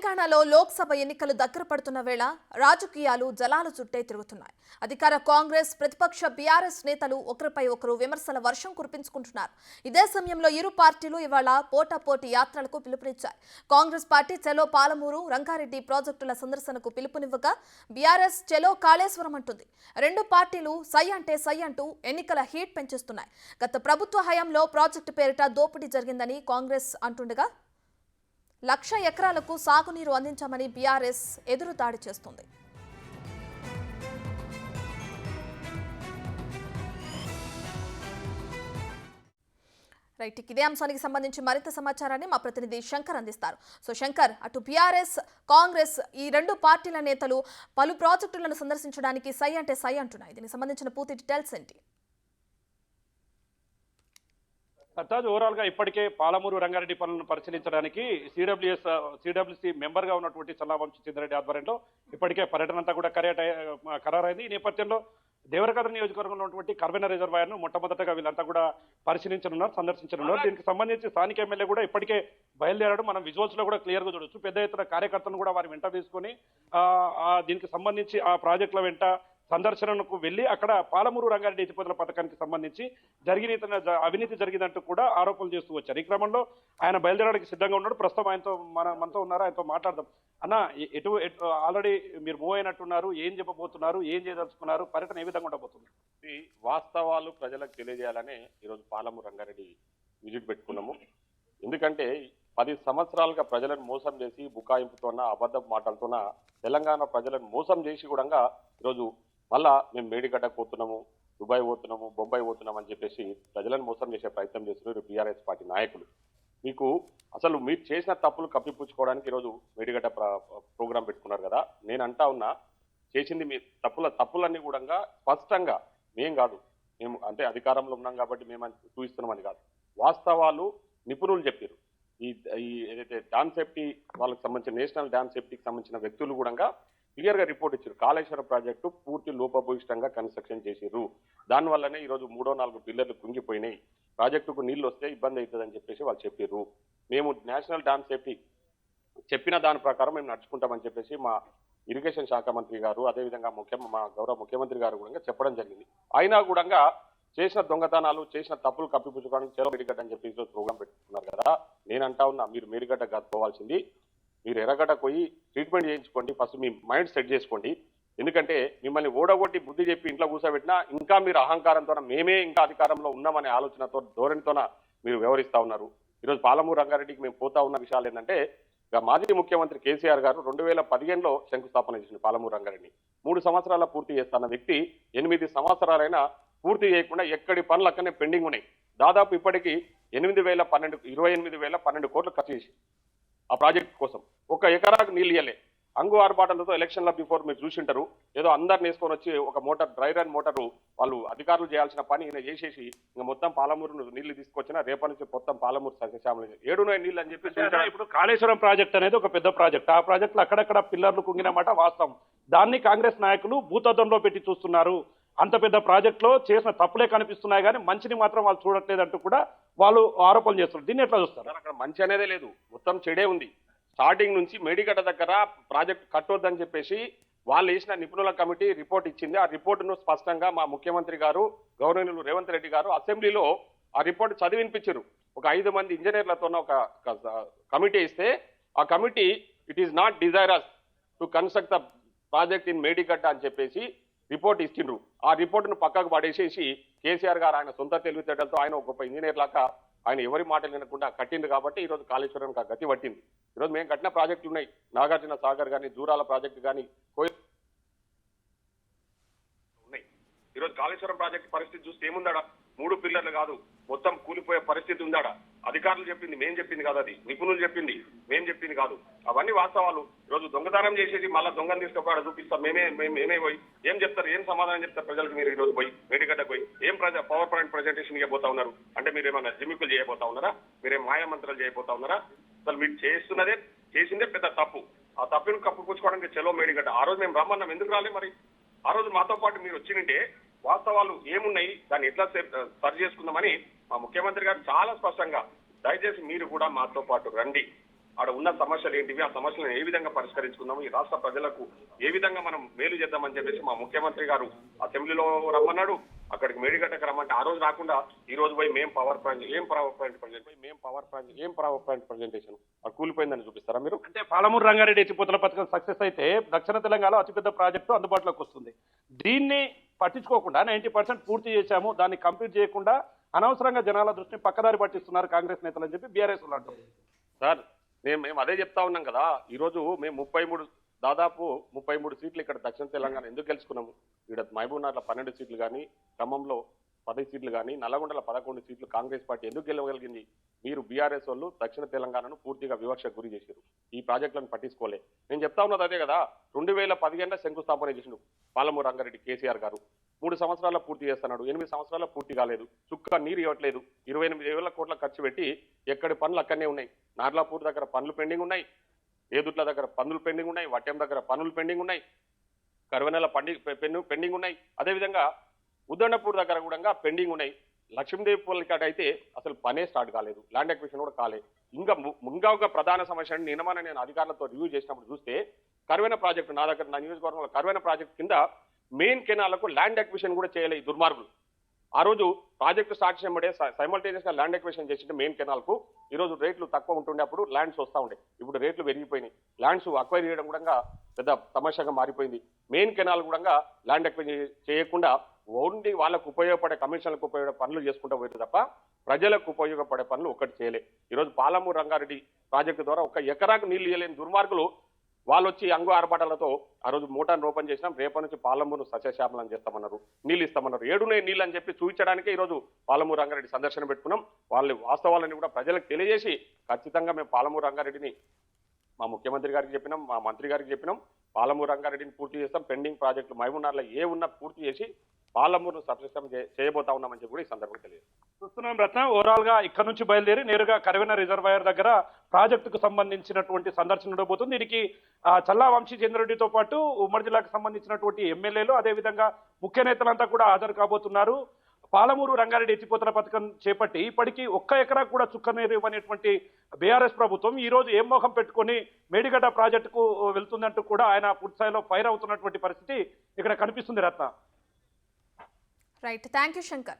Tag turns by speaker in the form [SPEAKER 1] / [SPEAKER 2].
[SPEAKER 1] తెలంగాణలో లోక్సభ ఎన్నికలు దగ్గర పడుతున్న వేళ రాజకీయాలు జలాలు చుట్టే తిరుగుతున్నాయి. అధికార కాంగ్రెస్ ప్రతిపక్ష బీఆర్ఎస్ నేతలు ఒకరిపై ఒకరు విమర్శల వర్షం కురిపించుకుంటున్నారు. ఇదే సమయంలో ఇరు పార్టీలు ఇవాళ పోటాపోటీ యాత్రలకు పిలుపునిచ్చాయి. కాంగ్రెస్ పార్టీ చెలో పాలమూరు రంగారెడ్డి ప్రాజెక్టుల సందర్శనకు పిలుపునివ్వగా బీఆర్ఎస్ చెలో కాళేశ్వరం అంటుంది. రెండు పార్టీలు సై అంటే సై అంటూ ఎన్నికల హీట్ పెంచేస్తున్నాయి. గత ప్రభుత్వ హయాంలో ప్రాజెక్టు పేరిట దోపిడీ జరిగిందని కాంగ్రెస్ అంటుండగా 1,00,000 ఎకరాలకు సాగునీరు అందించామని బీఆర్ఎస్ ఎదురుదాడి చేస్తుంది. రైట్, ఇదే అంశానికి సంబంధించి మరింత సమాచారాన్ని మా ప్రతినిధి శంకర్ అందిస్తారు. సో శంకర్, అటు బీఆర్ఎస్ కాంగ్రెస్ ఈ రెండు పార్టీల నేతలు పలు ప్రాజెక్టులను సందర్శించడానికి సై అంటే సై అంటున్నాయి. దీనికి సంబంధించిన పూర్తి డీటెయిల్స్ ఏంటి?
[SPEAKER 2] సర్తాజ్ ఓవరాల్ గా ఇప్పటికే పాలమూరు రంగారెడ్డి పనులను పరిశీలించడానికి సిడబ్ల్యూసీ మెంబర్ గా ఉన్నటువంటి చల్లావంశీ చంద్రెడ్డి ఆధ్వర్యంలో ఇప్పటికే పర్యటన అంతా కూడా ఖరారైంది. ఈ నేపథ్యంలో దేవరకద్ర నియోజకవర్గంలో ఉన్నటువంటి కర్వెన రిజర్వాయర్ ను మొట్టమొదటగా వీళ్ళంతా కూడా సందర్శించనున్నారు. దీనికి సంబంధించి స్థానిక ఎమ్మెల్యే కూడా ఇప్పటికే బయలుదేరాడు. మనం విజువల్స్ లో కూడా క్లియర్ గా చూడొచ్చు. పెద్ద ఎత్తున కార్యకర్తలను కూడా వారి వెంట తీసుకొని దీనికి సంబంధించి ఆ ప్రాజెక్టుల వెంట సందర్శనకు వెళ్లి అక్కడ పాలమూరు రంగారెడ్డి ఎత్తిపోతల పథకానికి సంబంధించి అవినీతి జరిగిందంటూ కూడా ఆరోపణలు చేస్తూ వచ్చారు. ఈ క్రమంలో ఆయన బయలుదేరడానికి సిద్ధంగా ఉన్నాడు. ప్రస్తుతం మనతో ఉన్నారు, ఆయనతో మాట్లాడదాం. అన్న, ఆల్రెడీ మీరు మూవ్ అయినట్టున్నారు, ఏం చెప్పబోతున్నారు, ఏం చేయదలుచుకున్నారు, పర్యటన ఏ విధంగా ఉండబోతుంది?
[SPEAKER 3] ఈ వాస్తవాలు ప్రజలకు తెలియజేయాలని ఈరోజు పాలమూరు రంగారెడ్డి విజిట్ పెట్టుకున్నాము. ఎందుకంటే 10 సంవత్సరాలుగా ప్రజలను మోసం చేసి బుకాయింపుతోన అబద్ధపు మాటలతోన తెలంగాణ ప్రజలను మోసం చేసి కూడా ఈరోజు మళ్ళా మేము మేడిగడ్డకు పోతున్నాము, దుబాయ్ పోతున్నాము, బొంబాయి పోతున్నాం అని చెప్పేసి ప్రజలను మోసం చేసే ప్రయత్నం చేస్తున్నారు బీఆర్ఎస్ పార్టీ నాయకులు. మీకు అసలు మీరు చేసిన తప్పులు కప్పిపుచ్చుకోవడానికి ఈరోజు మేడిగడ్డ ప్రోగ్రాం పెట్టుకున్నారు కదా. నేను అంటా ఉన్నా, చేసింది మీ తప్పులన్నీ కూడా స్పష్టంగా మేం కాదు, మేము అంటే అధికారంలో ఉన్నాం కాబట్టి మేము చూపిస్తున్నామని కాదు, వాస్తవాలు నిపుణులు చెప్పారు. ఈ ఏదైతే డ్యామ్ సేఫ్టీ వాళ్ళకి సంబంధించిన నేషనల్ డ్యామ్ సేఫ్టీకి సంబంధించిన వ్యక్తులు కూడా క్లియర్ గా రిపోర్ట్ ఇచ్చారు. కాళేశ్వరం ప్రాజెక్టు పూర్తి లోపభూయిష్టంగా కన్స్ట్రక్షన్ చేసిర్రు, దానివల్లనే ఈరోజు 3-4 పిల్లర్లు కుంగిపోయినాయి, ప్రాజెక్టుకు నీళ్లు వస్తే ఇబ్బంది అవుతుందని చెప్పేసి వాళ్ళు చెప్పారు. మేము నేషనల్ డ్యామ్ సేఫ్టీ చెప్పిన దాని ప్రకారం మేము నడుచుకుంటామని చెప్పేసి మా ఇరిగేషన్ శాఖ మంత్రి గారు, అదేవిధంగా మా గౌరవ ముఖ్యమంత్రి గారు కూడా చెప్పడం జరిగింది. అయినా కూడా చేసిన దొంగతనాలు, చేసిన తప్పులు కప్పిపుచ్చుకోవడానికి చెరో మేడిగడ్డ అని చెప్పి ప్రోగ్రాం పెట్టుకున్నారు కదా. నేను అంటా ఉన్నా, మీరు మేడిగడ్డ కాకపోవాల్సింది మీరు ఎర్రగడ్డకు పోయి ట్రీట్మెంట్ చేయించుకోండి. ఫస్ట్ మీ మైండ్ సెట్ చేసుకోండి. ఎందుకంటే మిమ్మల్ని ఓడగొట్టి బుద్ధి చెప్పి ఇంట్లో కూర్చోబెట్టినా ఇంకా మీరు అహంకారంతో మేమే ఇంకా అధికారంలో ఉన్నామనే ఆలోచనతో ధోరణితోన మీరు వ్యవహరిస్తా ఉన్నారు. ఈరోజు పాలమూరు రంగారెడ్డికి మేము పోతా ఉన్న విషయాలు ఏంటంటే, మాజీ ముఖ్యమంత్రి కేసీఆర్ గారు 2015లో శంకుస్థాపన చేసిన పాలమూరు రంగారెడ్డి 3 సంవత్సరాల పూర్తి చేస్తున్న వ్యక్తి 8 సంవత్సరాలైనా పూర్తి చేయకుండా ఎక్కడి పనులు అక్కడనే పెండింగ్ ఉన్నాయి. దాదాపు ఇప్పటికీ 28,012 కోట్లు ఖర్చు చేసి ఆ ప్రాజెక్ట్ కోసం 1 ఎకరాకు నీళ్ళు ఇయ్యలే. అంగు ఆర్భాటాలతో ఎలక్షన్ల బిఫోర్ మీరు చూసింటారు, ఏదో అందరిని వేసుకొని వచ్చి ఒక మోటార్, డ్రై రన్ మోటారు వాళ్ళు అధికారులు చేయాల్సిన పని ఈయన చేసేసి ఇంకా మొత్తం పాలమూరు నీళ్లు తీసుకొచ్చినా రేపటి నుంచి మొత్తం పాలమూరు సస్యశ్యామలు 7 నీళ్ళు అని చెప్పి.
[SPEAKER 2] ఇప్పుడు కాళేశ్వరం ప్రాజెక్ట్ అనేది ఒక పెద్ద ప్రాజెక్ట్. ఆ ప్రాజెక్టులో అక్కడక్కడ పిల్లర్లు కుంగినమాట వాస్తవం. దాన్ని కాంగ్రెస్ నాయకులు భూతద్దంలో పెట్టి చూస్తున్నారు. అంత పెద్ద ప్రాజెక్టులో చేసిన తప్పులే కనిపిస్తున్నాయి కానీ మంచిని మాత్రం వాళ్ళు చూడట్లేదంటూ కూడా వాళ్ళు ఆరోపణలు చేస్తున్నారు. దీన్ని ఎట్లా చూస్తారు?
[SPEAKER 3] అక్కడ మంచి అనేదే లేదు, మొత్తం చెడే ఉంది. స్టార్టింగ్ నుంచి మేడిగడ్డ దగ్గర ప్రాజెక్ట్ కట్టొద్దని చెప్పేసి వాళ్ళు వేసిన నిపుణుల కమిటీ రిపోర్ట్ ఇచ్చింది. ఆ రిపోర్టును స్పష్టంగా మా ముఖ్యమంత్రి గారు, గవర్నర్ రేవంత్ రెడ్డి గారు అసెంబ్లీలో ఆ రిపోర్ట్ చదివినిపించారు. ఒక 5 మంది ఇంజనీర్లతో ఒక కమిటీ ఇస్తే ఆ committee it is not desirous to construct the project in Medigadda అని చెప్పేసి రిపోర్ట్ ఇచ్చిండ్రు. ఆ రిపోర్టును పక్కకు పడేసేసి కేసీఆర్ గారు ఆయన సొంత తెలివితేటలతో ఆయన ఒక గొప్ప ఇంజనీర్ లాగా ఆయన ఎవరి మాటలు వినకుండా కట్టిండు కాబట్టి ఈరోజు కాళేశ్వరం గతి పట్టింది. ఈరోజు మేము కట్టిన ప్రాజెక్టులు ఉన్నాయి, నాగార్జున సాగర్ కానీ, దూరాల ప్రాజెక్టు కానీ ఉన్నాయి. ఈరోజు కాళేశ్వరం ప్రాజెక్టు పరిస్థితి చూస్తే ఏముందాడా? 3 పిల్లర్లు కాదు, మొత్తం కూలిపోయే పరిస్థితి ఉందాడా? అధికారులు చెప్పింది మేం చెప్పింది కాదు, అది నిపుణులు చెప్పింది మేం చెప్పింది కాదు. అవన్నీ వాస్తవాలు. ఈరోజు దొంగతనం చేసేసి మళ్ళీ దొంగను తీసుకుపోయి చూపిస్తాం మేమే పోయి ఏం చెప్తారు, ఏం సమాధానం చెప్తారు ప్రజలకు? మీరు ఈరోజు పోయి మేడిగడ్డకు పోయి ఏం పవర్ పాయింట్ ప్రజెంటేషన్ ఇవ్వబోతా ఉన్నారు అంటే మీరు ఏమన్నా జిమ్మికులు చేయబోతా ఉన్నారా? మీరేం మాయామంత్రాలు చేయబోతా ఉన్నారా? అసలు మీరు చేసిందే పెద్ద తప్పు. ఆ తప్పును కప్పుపుచ్చుకోవడానికి చెలో మేడిగడ్డ. ఆ రోజు మేము రమ్మన్నాం, ఎందుకు రాలే మరి? ఆ రోజు మాతో పాటు మీరు వచ్చినంటే వాస్తవాలు ఏమున్నాయి, దాన్ని ఎట్లా సరి చేసుకుందామని మా ముఖ్యమంత్రి గారు చాలా స్పష్టంగా, దయచేసి మీరు కూడా మాతో పాటు రండి, ఆడ ఉన్న సమస్యలు ఏంటివి, ఆ సమస్యలను ఏ విధంగా పరిష్కరించుకుందాము, ఈ రాష్ట్ర ప్రజలకు ఏ విధంగా మనం మేలు చేద్దామని చెప్పేసి మా ముఖ్యమంత్రి గారు అసెంబ్లీలో రమ్మన్నాడు. అక్కడికి మేడిగడ్డకు రమ్మంటే ఆ రోజు రాకుండా ఈ రోజు పోయి ఏం పవర్ పాయింట్ ప్రజెంటేషన్ కూలిపోయిందని చూపిస్తారా మీరు?
[SPEAKER 2] అంటే పాలమూరు రంగారెడ్డి ఎత్తిపోతల పథకం సక్సెస్ అయితే దక్షిణ తెలంగాణలో అతిపెద్ద ప్రాజెక్టు అందుబాటులోకి వస్తుంది. దీన్ని పట్టించుకోకుండా 90% పూర్తి చేశాము, దాన్ని కంప్లీట్ చేయకుండా అనవసరంగా జనాల దృష్టిని పక్కదారి పట్టిస్తున్నారు కాంగ్రెస్ నేతలు అని చెప్పి బీఆర్ఎస్ అంటారు.
[SPEAKER 3] సార్ మేము అదే చెప్తా ఉన్నాం కదా. ఈ రోజు మేము దాదాపు 33 సీట్లు ఇక్కడ దక్షిణ తెలంగాణ ఎందుకు గెలుచుకున్నాము. ఇక్కడ మహబూబ్నగర్లో 12 సీట్లు కానీ, ఖమ్మంలో 10 సీట్లు కానీ, నల్లగొండలో 11 సీట్లు కాంగ్రెస్ పార్టీ ఎందుకు గెలవగలిగింది? మీరు బీఆర్ఎస్ వాళ్ళు దక్షిణ తెలంగాణను పూర్తిగా వివక్షకు గురి చేశారు, ఈ ప్రాజెక్టులను పట్టించుకోలే. నేను చెప్తా ఉన్నది అదే కదా. 2015 శంకుస్థాపన చేసిండు పాలమూరు రంగారెడ్డి కేసీఆర్ గారు. 3 సంవత్సరాల్లో పూర్తి చేస్తున్నాడు, 8 సంవత్సరాల్లో పూర్తి కాలేదు, చుక్క నీరు ఇవ్వట్లేదు. 28,000 కోట్ల ఖర్చు పెట్టి ఎక్కడి పనులు అక్కడనే ఉన్నాయి. నార్లాపూర్ దగ్గర పనులు పెండింగ్ ఉన్నాయి, ఏదుట్ల దగ్గర పనులు పెండింగ్ ఉన్నాయి, వట్టెం దగ్గర పనులు పెండింగ్ ఉన్నాయి, కరువెనెల పెండింగ్ ఉన్నాయి, అదేవిధంగా ఉద్దండపూర్ దగ్గర కూడా పెండింగ్ ఉన్నాయి. లక్ష్మీదేవి కాడ అయితే అసలు పనే స్టార్ట్ కాలేదు, ల్యాండ్ అక్విజిషన్ కూడా కాలేదు. ఇంకా ఒక ప్రధాన సమస్య నిన్నమన నేను అధికారులతో రివ్యూ చేసినప్పుడు చూస్తే కరువెన ప్రాజెక్టు నా నియోజకవర్గంలో కరువెన ప్రాజెక్టు కింద మెయిన్ కెనాలకు ల్యాండ్ అక్విజిషన్ కూడా చేయలేదు ఈ దుర్మార్గులు. ఆ రోజు ప్రాజెక్టు స్టార్ట్ చేయబడే సైమల్టేనియస్ గా ల్యాండ్ అక్విజిషన్ చేసింటే మెయిన్ కెనాల్ కు ఈ రోజు రేట్లు తక్కువ ఉంటుండే, అప్పుడు ల్యాండ్స్ వస్తూ ఉండే. ఇప్పుడు రేట్లు పెరిగిపోయినాయి, ల్యాండ్స్ అక్వైర్ చేయడం కూడా పెద్ద సమస్యగా మారిపోయింది. మెయిన్ కెనాల్ కూడా ల్యాండ్ అక్వైర్ చేయకుండా ఓన్లీ వాళ్ళకు ఉపయోగపడే కమిషన్లకు ఉపయోగపడే పనులు చేసుకుంటూ పోయింది తప్ప ప్రజలకు ఉపయోగపడే పనులు ఒక్కటి చేయలే. ఈరోజు పాలమూరు రంగారెడ్డి ప్రాజెక్టు ద్వారా 1 ఎకరాకు నీళ్లు ఇవ్వలేని దుర్మార్గులు వాళ్ళు వచ్చి అంగు ఆర్భాటాలతో ఆ రోజు మోటార్ను ఓపెన్ చేసినాం, రేపటి నుంచి పాలమూరు సస్యశ్యామలం చేస్తామన్నారు, నీళ్ళు ఇస్తామన్నారు. 7 నీళ్ళు అని చెప్పి చూపించడానికే ఈరోజు పాలమూరు రంగారెడ్డి సందర్శన పెట్టుకున్నాం. వాళ్ళు వాస్తవాలని కూడా ప్రజలకు తెలియజేసి ఖచ్చితంగా మేము పాలమూరు రంగారెడ్డిని మా ముఖ్యమంత్రి గారికి చెప్పినాం, మా మంత్రి గారికి చెప్పినాం, పాలమూరు రంగారెడ్డిని పూర్తి చేస్తాం. పెండింగ్ ప్రాజెక్టులు మహబూబ్నగర్లో ఏ ఉన్నా పూర్తి చేసి పాలమూరును సస్యశ్యామలం చేయబోతా ఉన్నామని చెప్పి కూడా ఈ సందర్భంగా తెలియదు.
[SPEAKER 2] చూస్తున్నాం రత్న, ఓవరాల్ గా ఇక్కడ నుంచి బయలుదేరి నేరుగా కరివెన రిజర్వాయర్ దగ్గర ప్రాజెక్టుకు సంబంధించినటువంటి సందర్శన ఉండబోతుంది. దీనికి చల్లా వంశీ చంద్రెడ్డితో పాటు ఉమ్మడి జిల్లాకు సంబంధించినటువంటి ఎమ్మెల్యేలు అదేవిధంగా ముఖ్య నేతలంతా కూడా హాజరు కాబోతున్నారు. పాలమూరు రంగారెడ్డి ఎత్తిపోతల పథకం చేపట్టి ఇప్పటికీ 1 ఎకరా కూడా చుక్క నీరు ఇవ్వనేటువంటి బీఆర్ఎస్ ప్రభుత్వం ఈ రోజు ఏం మోహం పెట్టుకొని మేడిగడ్డ ప్రాజెక్టుకు వెళ్తుందంటూ కూడా ఆయన పూర్తిస్థాయిలో ఫైర్ అవుతున్నటువంటి పరిస్థితి ఇక్కడ కనిపిస్తుంది Ratna.
[SPEAKER 1] Right, thank you Shankar.